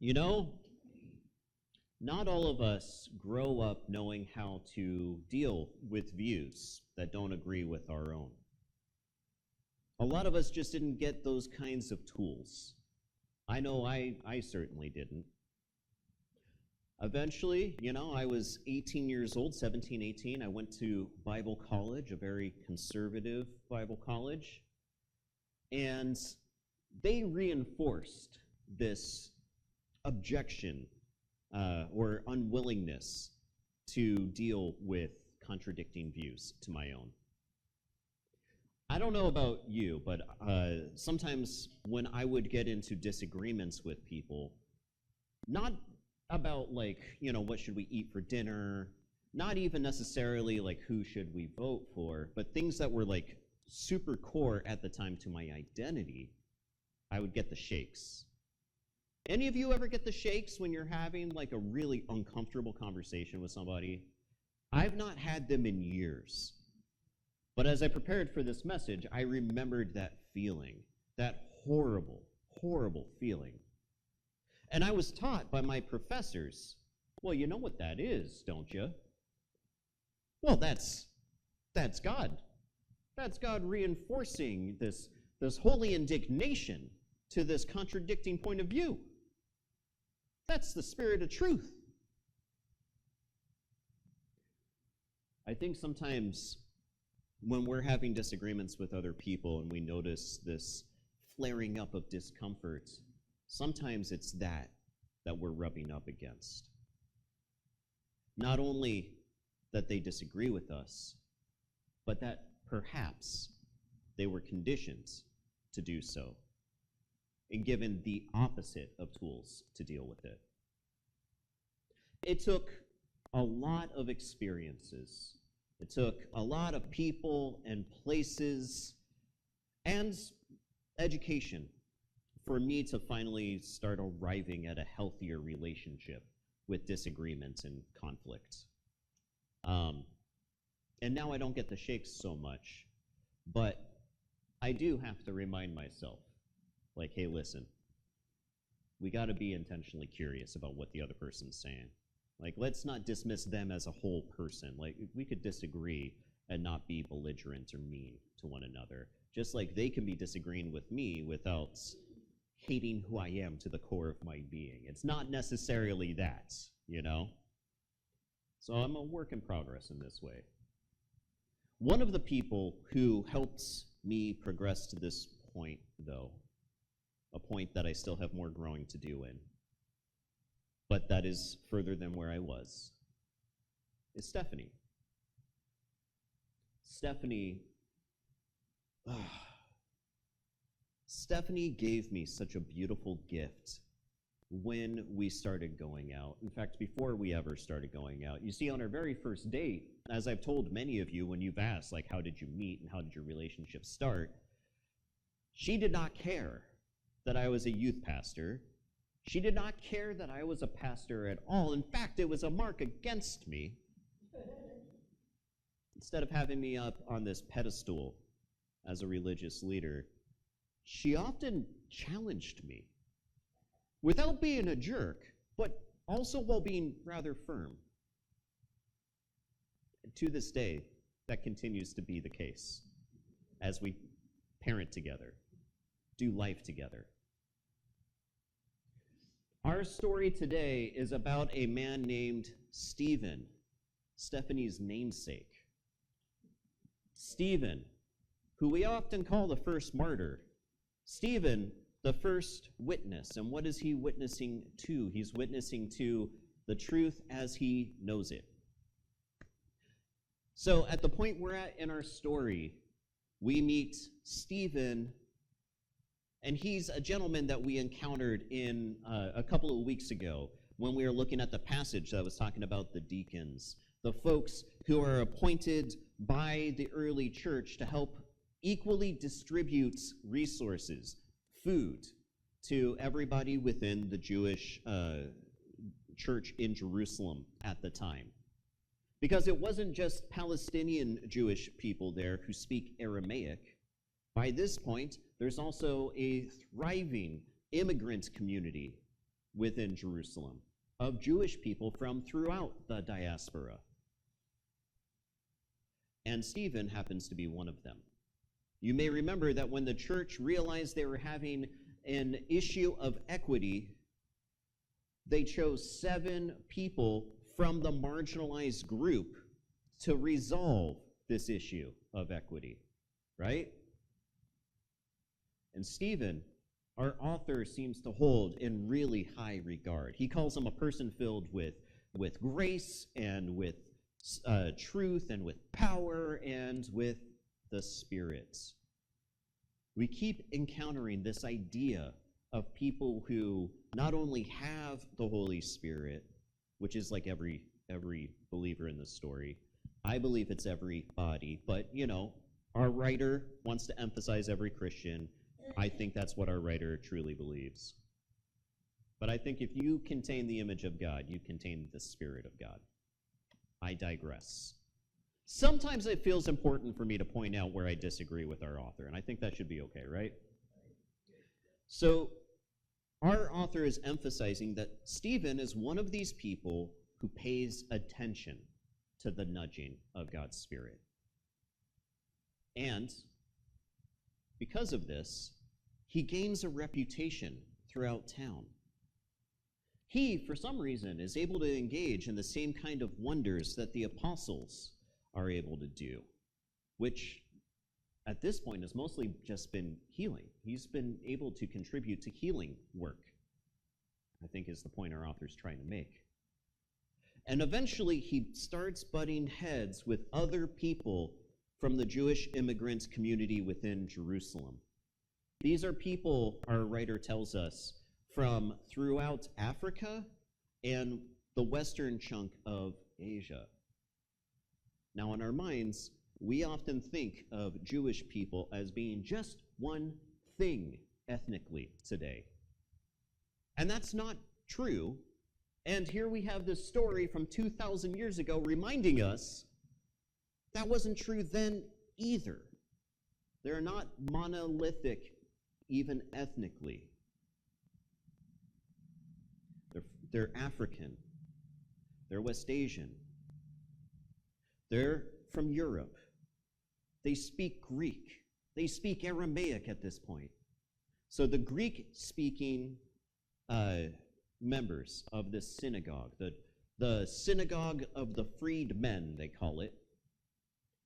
You know, not all of us grow up knowing how to deal with views that don't agree with our own. A lot of us just didn't get those kinds of tools. I know I certainly didn't. Eventually, I was 18 years old, 17, 18. I went to Bible college, a very conservative Bible college, and they reinforced this objection or unwillingness to deal with contradicting views to my own. I don't know about you, but sometimes when I would get into disagreements with people, not about what should we eat for dinner, not even necessarily who should we vote for, but things that were super core at the time to my identity, I would get the shakes. Any of you ever get the shakes when you're having a really uncomfortable conversation with somebody? I've not had them in years. But as I prepared for this message, I remembered that feeling, that horrible, horrible feeling. And I was taught by my professors, well, you know what that is, don't you? Well, that's God. That's God reinforcing this holy indignation to this contradicting point of view. That's the spirit of truth. I think sometimes when we're having disagreements with other people and we notice this flaring up of discomfort, sometimes it's that we're rubbing up against. Not only that they disagree with us, but that perhaps they were conditioned to do so and given the opposite of tools to deal with it. It took a lot of experiences. It took a lot of people and places and education for me to finally start arriving at a healthier relationship with disagreements and conflict. And now I don't get the shakes so much, but I do have to remind myself, hey, listen, we got to be intentionally curious about what the other person's saying. Let's not dismiss them as a whole person. We could disagree and not be belligerent or mean to one another, just like they can be disagreeing with me without hating who I am to the core of my being. It's not necessarily that, So I'm a work in progress in this way. One of the people who helped me progress to this point, though, a point that I still have more growing to do in, but that is further than where I was, is Stephanie. Stephanie gave me such a beautiful gift when we started going out. In fact, before we ever started going out. You see, on our very first date, as I've told many of you when you've asked, how did you meet and how did your relationship start, she did not care that I was a youth pastor. She did not care that I was a pastor at all. In fact, it was a mark against me. Instead of having me up on this pedestal as a religious leader, she often challenged me without being a jerk, but also while being rather firm. And to this day, that continues to be the case as we parent together, do life together. Our story today is about a man named Stephen, Stephanie's namesake. Stephen, who we often call the First Martyr. Stephen, the first witness. And what is he witnessing to? He's witnessing to the truth as he knows it. So at the point we're at in our story, we meet Stephen, and he's a gentleman that we encountered in a couple of weeks ago when we were looking at the passage that was talking about the deacons, the folks who are appointed by the early church to help equally distribute resources, food, to everybody within the Jewish church in Jerusalem at the time. Because it wasn't just Palestinian Jewish people there who speak Aramaic. By this point, there's also a thriving immigrant community within Jerusalem of Jewish people from throughout the diaspora. And Stephen happens to be one of them. You may remember that when the church realized they were having an issue of equity, they chose 7 people from the marginalized group to resolve this issue of equity, right? And Stephen, our author, seems to hold in really high regard. He calls him a person filled with grace and with truth and with power and with the Spirit. We keep encountering this idea of people who not only have the Holy Spirit, which is like every believer in this story. I believe it's everybody, but our writer wants to emphasize every Christian. I think that's what our writer truly believes. But I think if you contain the image of God, you contain the Spirit of God. I digress. Sometimes it feels important for me to point out where I disagree with our author, and I think that should be okay, right? So our author is emphasizing that Stephen is one of these people who pays attention to the nudging of God's Spirit. And because of this, he gains a reputation throughout town. He, for some reason, is able to engage in the same kind of wonders that the apostles are able to do, which at this point has mostly just been healing. He's been able to contribute to healing work, I think is the point our author's trying to make. And eventually he starts butting heads with other people from the Jewish immigrant community within Jerusalem. These are people, our writer tells us, from throughout Africa and the western chunk of Asia. Now, in our minds, we often think of Jewish people as being just one thing ethnically today. And that's not true. And here we have this story from 2,000 years ago reminding us that wasn't true then either. They're not monolithic, even ethnically. They're African. They're West Asian. They're from Europe. They speak Greek. They speak Aramaic at this point. So the Greek-speaking members of this synagogue, the synagogue of the freedmen, they call it,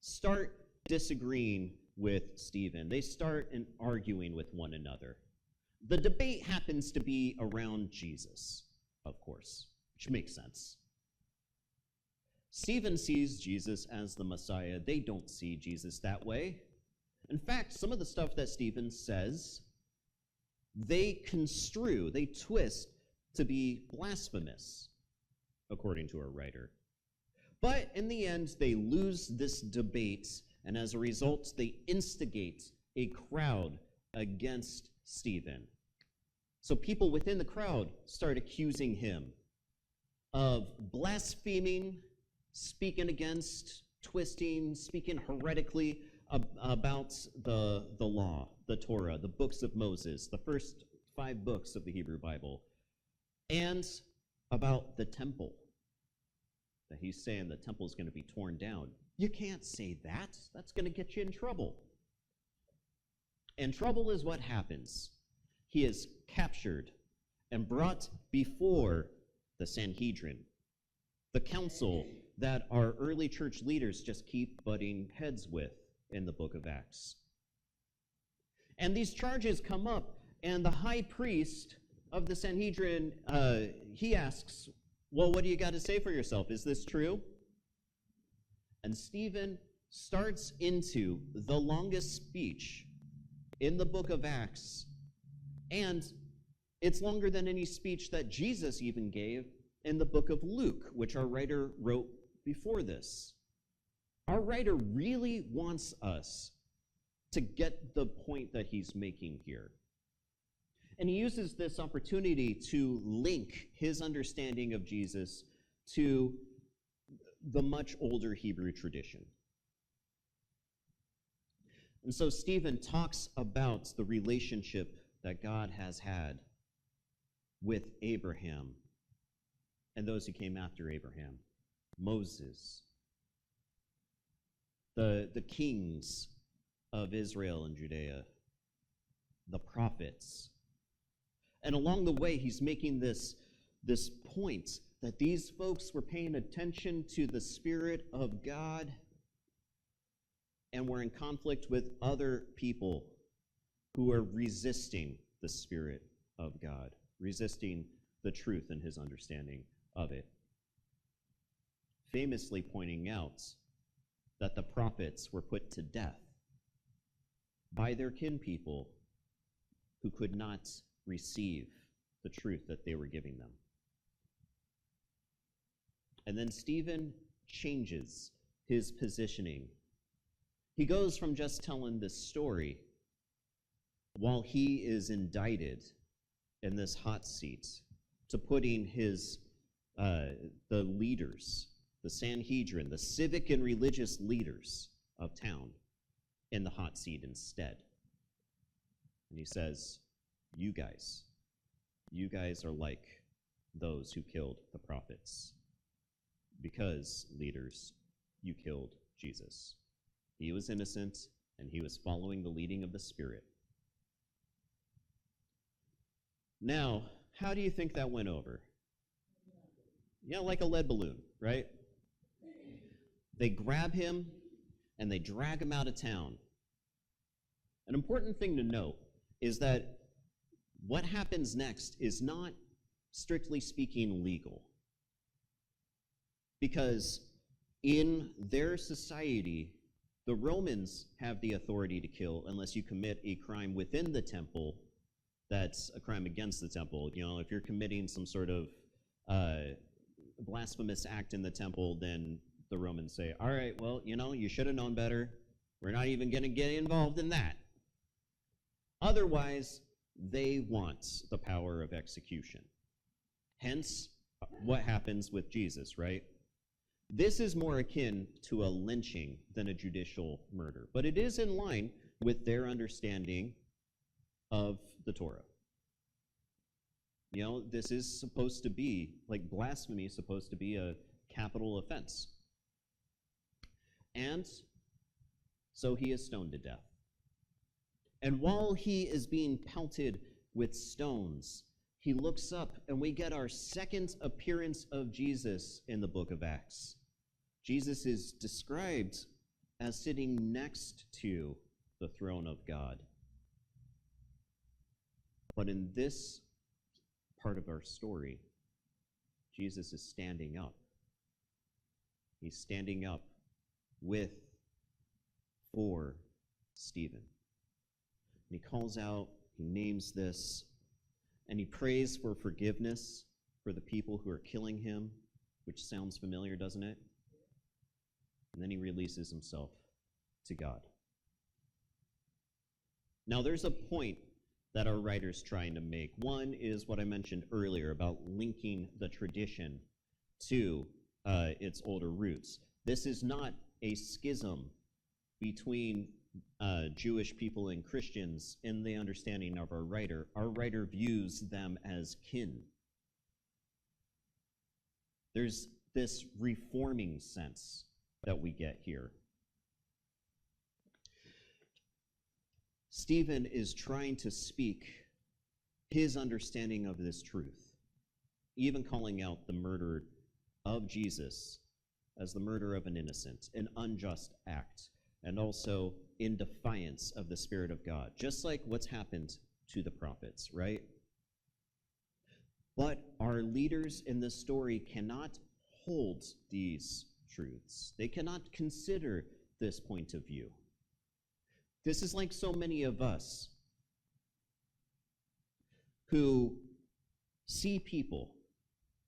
start disagreeing with Stephen. They start arguing with one another. The debate happens to be around Jesus, of course, which makes sense. Stephen sees Jesus as the Messiah. They don't see Jesus that way. In fact, some of the stuff that Stephen says, they construe, they twist to be blasphemous, according to our writer. But in the end, they lose this debate, and as a result, they instigate a crowd against Stephen. So people within the crowd start accusing him of blaspheming, speaking against, twisting, speaking heretically about the law, the Torah, the books of Moses, the first 5 books of the Hebrew Bible, and about the temple, that he's saying the temple is going to be torn down. You can't say that. That's going to get you in trouble. And trouble is what happens. He is captured and brought before the Sanhedrin, the council that our early church leaders just keep butting heads with in the book of Acts. And these charges come up, and the high priest of the Sanhedrin, he asks, well, what do you got to say for yourself? Is this true? And Stephen starts into the longest speech in the book of Acts, and it's longer than any speech that Jesus even gave in the book of Luke, which our writer wrote before this. Our writer really wants us to get the point that he's making here. And he uses this opportunity to link his understanding of Jesus to the much older Hebrew tradition. And so Stephen talks about the relationship that God has had with Abraham and those who came after Abraham, Moses, the kings of Israel and Judea, the prophets. And along the way, he's making this point that these folks were paying attention to the Spirit of God and were in conflict with other people who are resisting the Spirit of God, resisting the truth and his understanding of it. Famously pointing out that the prophets were put to death by their kin people who could not receive the truth that they were giving them. And then Stephen changes his positioning. He goes from just telling this story while he is indicted in this hot seat to putting his the leaders, the Sanhedrin, the civic and religious leaders of town in the hot seat instead. And he says, you guys are like those who killed the prophets, because, leaders, you killed Jesus. He was innocent, and he was following the leading of the Spirit. Now, how do you think that went over? Yeah, like a lead balloon, right? They grab him, and they drag him out of town. An important thing to note is that what happens next is not, strictly speaking, legal. Because in their society, the Romans have the authority to kill unless you commit a crime within the temple that's a crime against the temple. You know, if you're committing some sort of blasphemous act in the temple, then the Romans say, all right, well, you know, you should have known better. We're not even going to get involved in that. Otherwise, they want the power of execution. Hence, what happens with Jesus, right? This is more akin to a lynching than a judicial murder, but it is in line with their understanding of the Torah. You know, this is supposed to be, like blasphemy is supposed to be a capital offense. And so he is stoned to death. And while he is being pelted with stones, he looks up and we get our second appearance of Jesus in the book of Acts. Jesus is described as sitting next to the throne of God. But in this part of our story, Jesus is standing up. He's standing up for Stephen. And he calls out, he names this, and he prays for forgiveness for the people who are killing him, which sounds familiar, doesn't it? And then he releases himself to God. Now, there's a point that our writer's trying to make. One is what I mentioned earlier about linking the tradition to its older roots. This is not a schism between Jewish people and Christians in the understanding of our writer. Our writer views them as kin. There's this reforming sense that we get here. Stephen is trying to speak his understanding of this truth, even calling out the murder of Jesus as the murder of an innocent, an unjust act, and also in defiance of the Spirit of God, just like what's happened to the prophets, right? But our leaders in this story cannot hold these truths. They cannot consider this point of view. This is like so many of us who see people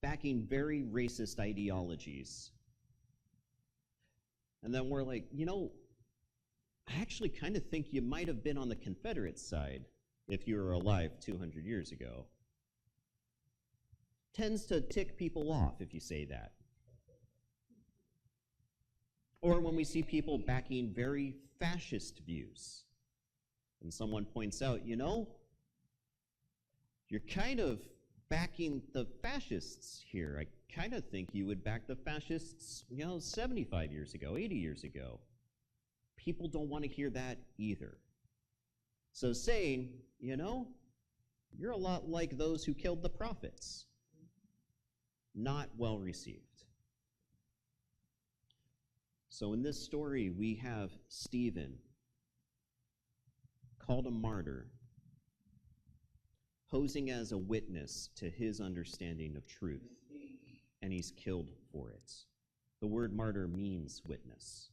backing very racist ideologies, and then we're like, you know, I actually kind of think you might have been on the Confederate side if you were alive 200 years ago. Tends to tick people off if you say that. Or when we see people backing very fascist views, and someone points out, you know, you're kind of backing the fascists here. I kind of think you would back the fascists, 75 years ago, 80 years ago. People don't want to hear that either. So saying, you're a lot like those who killed the prophets, not well received. So in this story, we have Stephen, called a martyr, posing as a witness to his understanding of truth, and he's killed for it. The word martyr means witness.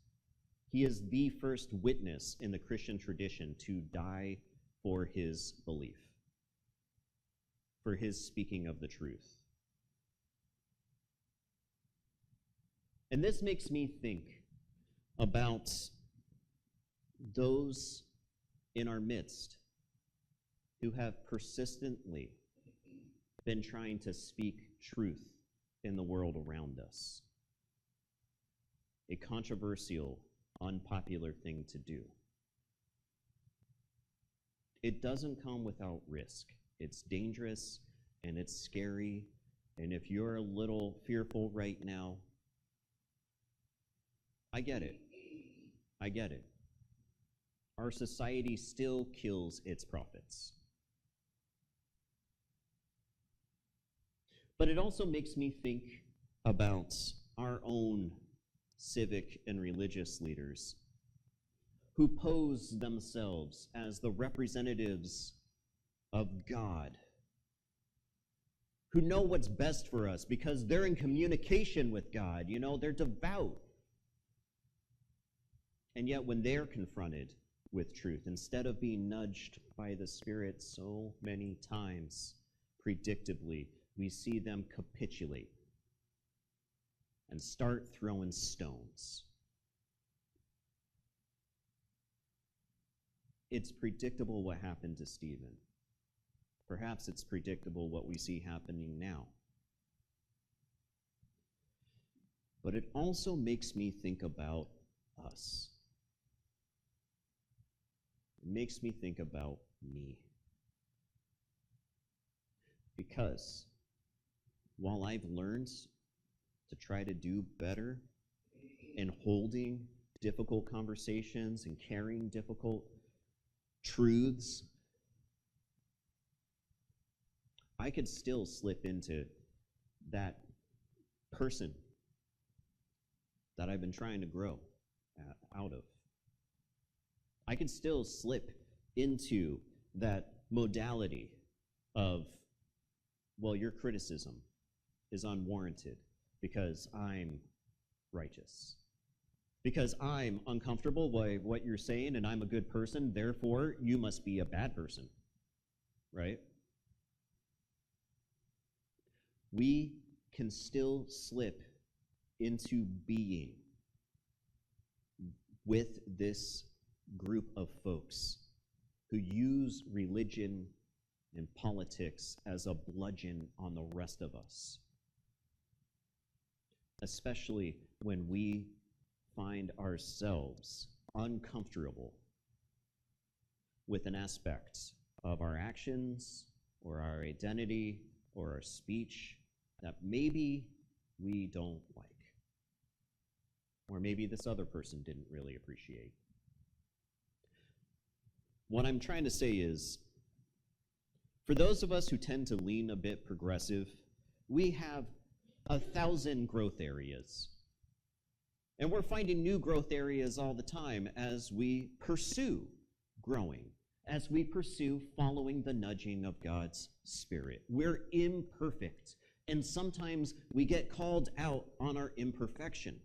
He is the first witness in the Christian tradition to die for his belief, for his speaking of the truth. And this makes me think about those in our midst who have persistently been trying to speak truth in the world around us. A controversial, unpopular thing to do. It doesn't come without risk. It's dangerous and it's scary. And if you're a little fearful right now, I get it. I get it. Our society still kills its prophets. But it also makes me think about our own civic and religious leaders who pose themselves as the representatives of God, who know what's best for us because they're in communication with God. They're devout. And yet when they're confronted with truth, instead of being nudged by the Spirit so many times, predictably, we see them capitulate and start throwing stones. It's predictable what happened to Stephen. Perhaps it's predictable what we see happening now. But it also makes me think about us. It makes me think about me. Because while I've learned to try to do better in holding difficult conversations and carrying difficult truths, I could still slip into that person that I've been trying to grow out of. I could still slip into that modality of, well, your criticism is unwarranted because I'm righteous. Because I'm uncomfortable by what you're saying and I'm a good person, therefore you must be a bad person, right? We can still slip into being with this group of folks who use religion and politics as a bludgeon on the rest of us, especially when we find ourselves uncomfortable with an aspect of our actions or our identity or our speech that maybe we don't like, or maybe this other person didn't really appreciate. What I'm trying to say is, for those of us who tend to lean a bit progressive, we have 1,000 growth areas. And we're finding new growth areas all the time as we pursue growing, as we pursue following the nudging of God's Spirit. We're imperfect, and sometimes we get called out on our imperfection.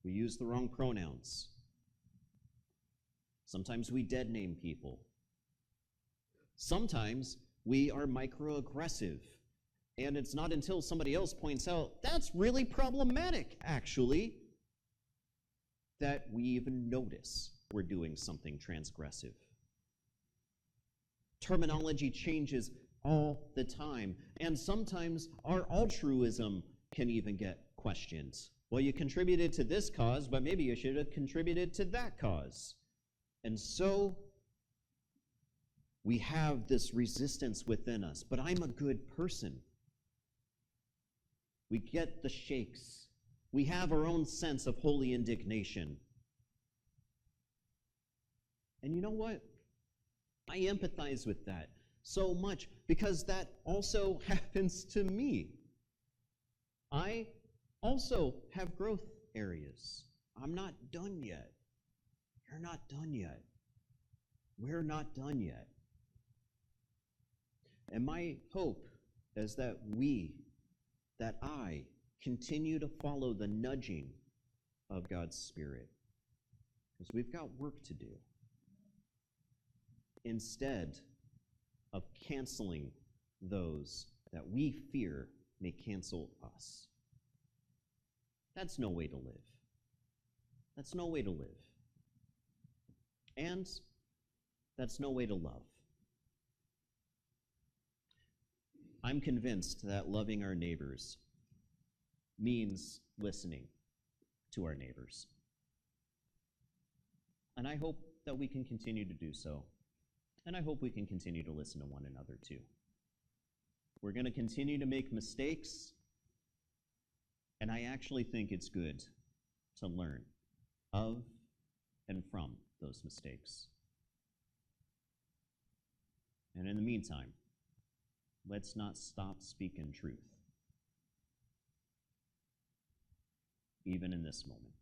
We use the wrong pronouns. Sometimes we dead name people. Sometimes we are microaggressive. And it's not until somebody else points out, that's really problematic, actually, that we even notice we're doing something transgressive. Terminology changes all the time. And sometimes our altruism can even get questioned. Well, you contributed to this cause, but maybe you should have contributed to that cause. And so We have this resistance within us, but I'm a good person. We get the shakes. We have our own sense of holy indignation. And you know what? I empathize with that so much because that also happens to me. I also have growth areas. I'm not done yet. You're not done yet. We're not done yet. And my hope is that I continue to follow the nudging of God's Spirit, because we've got work to do, instead of canceling those that we fear may cancel us. That's no way to live. That's no way to live. And that's no way to love. I'm convinced that loving our neighbors means listening to our neighbors. And I hope that we can continue to do so. And I hope we can continue to listen to one another too. We're going to continue to make mistakes, and I actually think it's good to learn of and from those mistakes. And in the meantime, let's not stop speaking truth, even in this moment.